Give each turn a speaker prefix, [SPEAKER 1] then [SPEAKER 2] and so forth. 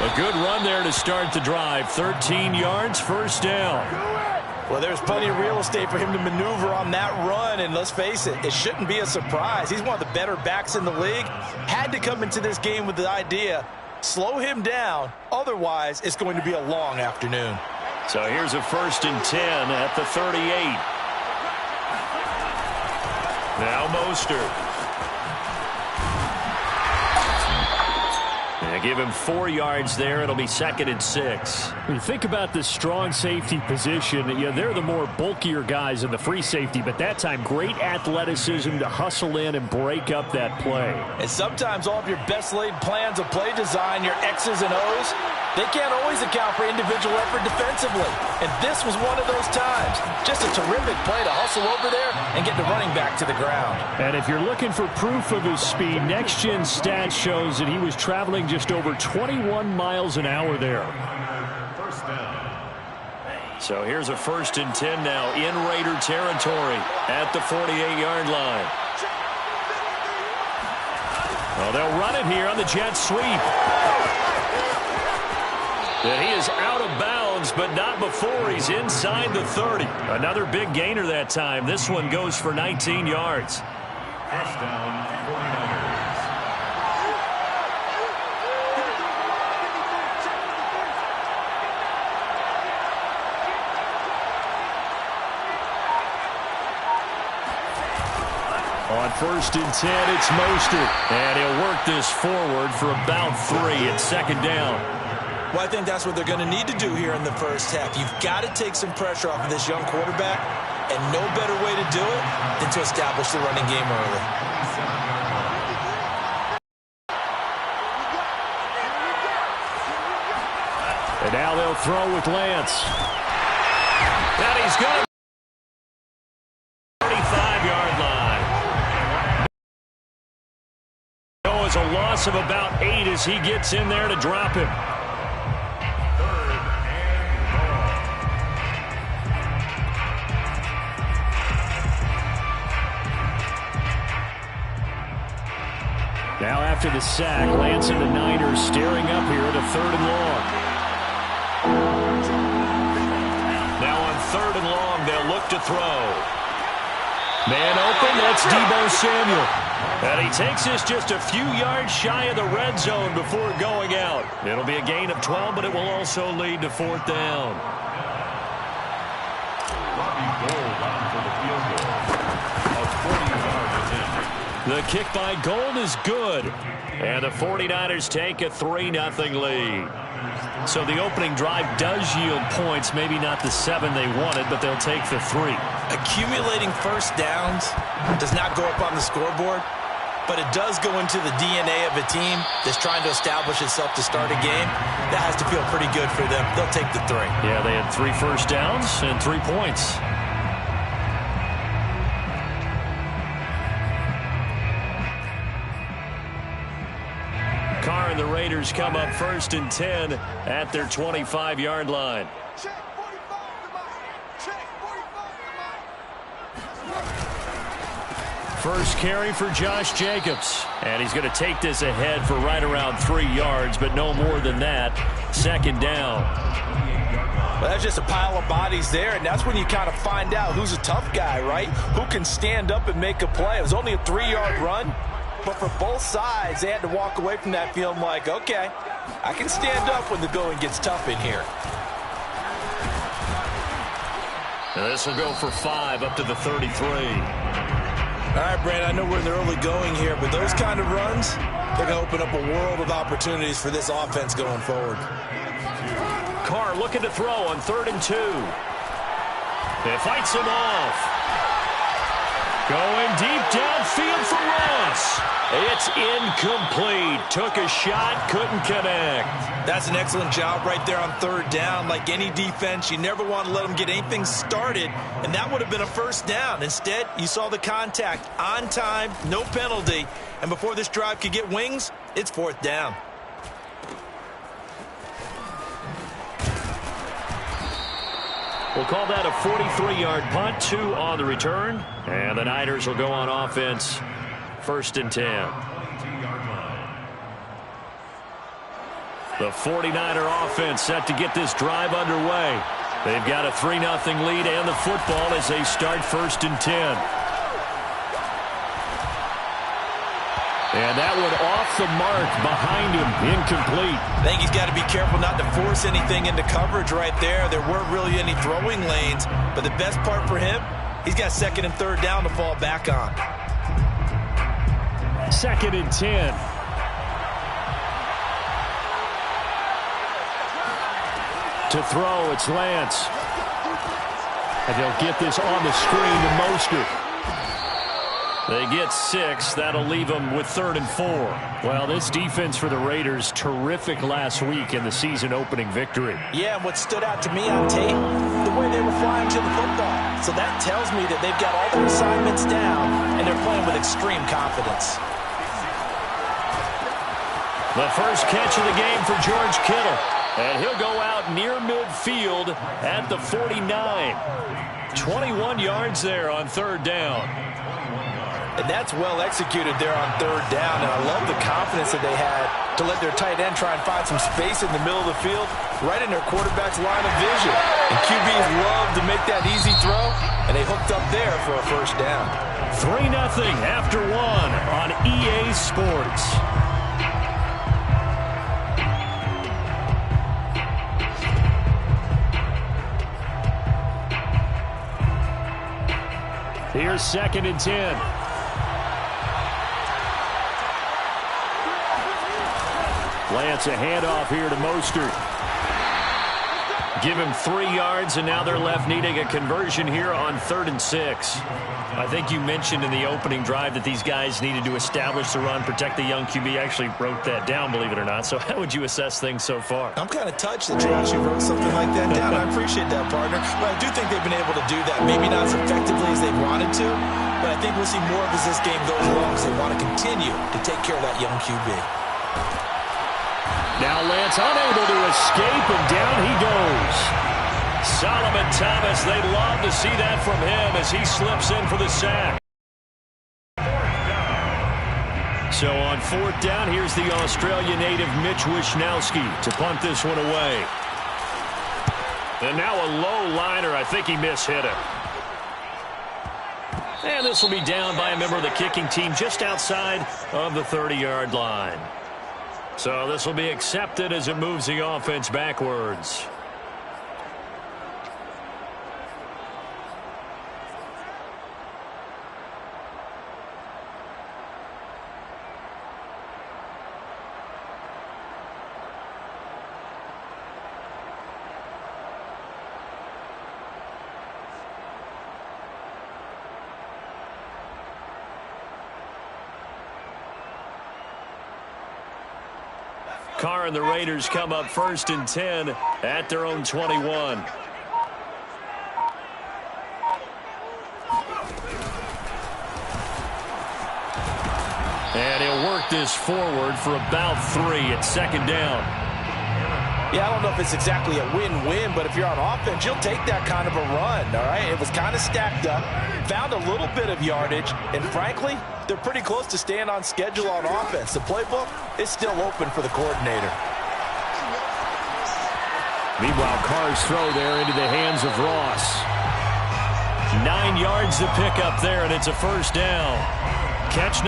[SPEAKER 1] A good run there to start the drive. 13 yards, first down.
[SPEAKER 2] Well, there's plenty of real estate for him to maneuver on that run, and let's face it, it shouldn't be a surprise. He's one of the better backs in the league. Had to come into this game with the idea, slow him down, otherwise it's going to be a long afternoon.
[SPEAKER 1] So here's a 1st and 10 at the 38. Now Mostert. Give him 4 yards there. It'll be 2nd and 6.
[SPEAKER 3] When you think about this strong safety position, they're the more bulkier guys in the free safety, but that time great athleticism to hustle in and break up that play.
[SPEAKER 2] And sometimes all of your best laid plans of play design, your X's and O's, they can't always account for individual effort defensively. And this was one of those times. Just a terrific play to hustle over there and get the running back to the ground.
[SPEAKER 3] And if you're looking for proof of his speed, Next Gen Stats shows that he was traveling just over 21 miles an hour there.
[SPEAKER 1] So here's a 1st and 10 now in Raider territory at the 48-yard line. Well, they'll run it here on the jet sweep. And he is out of bounds, but not before he's inside the 30. Another big gainer that time. This one goes for 19 yards.
[SPEAKER 4] First down, 49ers.
[SPEAKER 1] On 1st and 10, it's Mostert. And he'll work this forward for about 3 at 2nd down.
[SPEAKER 2] Well, I think that's what they're going to need to do here in the first half. You've got to take some pressure off of this young quarterback, and no better way to do it than to establish the running game early.
[SPEAKER 3] And now they'll throw with Lance.
[SPEAKER 1] And he's going to 35-yard line. It's a loss of about 8 as he gets in there to drop him.
[SPEAKER 3] Now after the sack, Lance and the Niners staring up here at a 3rd and long.
[SPEAKER 1] Now on 3rd and long, they'll look to throw. Man open, that's Deebo Samuel. And he takes this just a few yards shy of the red zone before going out. It'll be a gain of 12, but it will also lead to 4th down. The kick by Gold is good. And the 49ers take a 3-0 lead. So the opening drive does yield points. Maybe not the 7 they wanted, but they'll take the 3.
[SPEAKER 2] Accumulating first downs does not go up on the scoreboard, but it does go into the DNA of a team that's trying to establish itself to start a game. That has to feel pretty good for them. They'll take the 3.
[SPEAKER 1] Yeah, they had 3 first downs and 3 points. Carr and the Raiders come up 1st and 10 at their 25-yard line. First carry for Josh Jacobs. And he's going to take this ahead for right around 3 yards, but no more than that. 2nd down.
[SPEAKER 2] Well, that's just a pile of bodies there, and that's when you kind of find out who's a tough guy, right? Who can stand up and make a play. It was only a 3-yard run, but for both sides, they had to walk away from that feeling like, okay, I can stand up when the going gets tough in here.
[SPEAKER 1] And this will go for 5 up to the 33.
[SPEAKER 2] All right, Brandon, I know we're in the early going here, but those kind of runs, they're going to open up a world of opportunities for this offense going forward.
[SPEAKER 1] Carr looking to throw on 3rd and 2. It fights him off. Going deep downfield for Ross. It's incomplete. Took a shot, couldn't connect.
[SPEAKER 2] That's an excellent job right there on 3rd down. Like any defense, you never want to let them get anything started, and that would have been a 1st down. Instead, you saw the contact on time, no penalty, and before this drive could get wings, it's 4th down.
[SPEAKER 1] We'll call that a 43-yard punt, 2 on the return. And the Niners will go on offense, 1st and 10.
[SPEAKER 3] The 49er offense set to get this drive underway. They've got a 3-0 lead and the football as they start 1st and 10. And that one off the mark behind him, incomplete.
[SPEAKER 2] I think he's got to be careful not to force anything into coverage right there. There weren't really any throwing lanes, but the best part for him, he's got 2nd and 3rd down to fall back on.
[SPEAKER 3] 2nd and 10. To throw, it's Lance. And they'll get this on the screen to Mostert. They get 6. That'll leave them with 3rd and 4. Well, this defense for the Raiders, terrific last week in the season-opening victory.
[SPEAKER 2] Yeah, and what stood out to me on tape, the way they were flying to the football. So that tells me that they've got all their assignments down, and they're playing with extreme confidence.
[SPEAKER 3] The first catch of the game for George Kittle. And he'll go out near midfield at the 49. 21 yards there on 3rd down.
[SPEAKER 2] And that's well executed there on 3rd down. And I love the confidence that they had to let their tight end try and find some space in the middle of the field, right in their quarterback's line of vision. And QBs love to make that easy throw, and they hooked up there for a 1st down.
[SPEAKER 3] 3-0 after 1 on EA Sports. Here's 2nd and 10. Lance, a handoff here to Mostert. Give him 3 yards, and now they're left needing a conversion here on 3rd and 6. I think you mentioned in the opening drive that these guys needed to establish the run, protect the young QB. Actually wrote that down, believe it or not. So how would you assess things so far?
[SPEAKER 2] I'm kind of touched that you actually wrote something like that down. I appreciate that, partner. But I do think they've been able to do that. Maybe not as effectively as they wanted to, but I think we'll see more of as this game goes along because they want to continue to take care of that young QB.
[SPEAKER 3] Now Lance unable to escape, and down he goes. Solomon Thomas, they'd love to see that from him as he slips in for the sack. So on 4th down, here's the Australia native Mitch Wishnowsky to punt this one away. And now a low liner. I think he mishit it. And this will be down by a member of the kicking team just outside of the 30-yard line. So this will be accepted as it moves the offense backwards. Carr and the Raiders come up 1st and 10 at their own 21. And he'll work this forward for about 3 at 2nd down.
[SPEAKER 2] Yeah, I don't know if it's exactly a win-win, but if you're on offense, you'll take that kind of a run, all right? It was kind of stacked up, found a little bit of yardage, and frankly, they're pretty close to staying on schedule on offense. The playbook is still open for the coordinator.
[SPEAKER 3] Meanwhile, Carr's throw there into the hands of Ross. 9 yards to pick up there, and it's a 1st down. Catch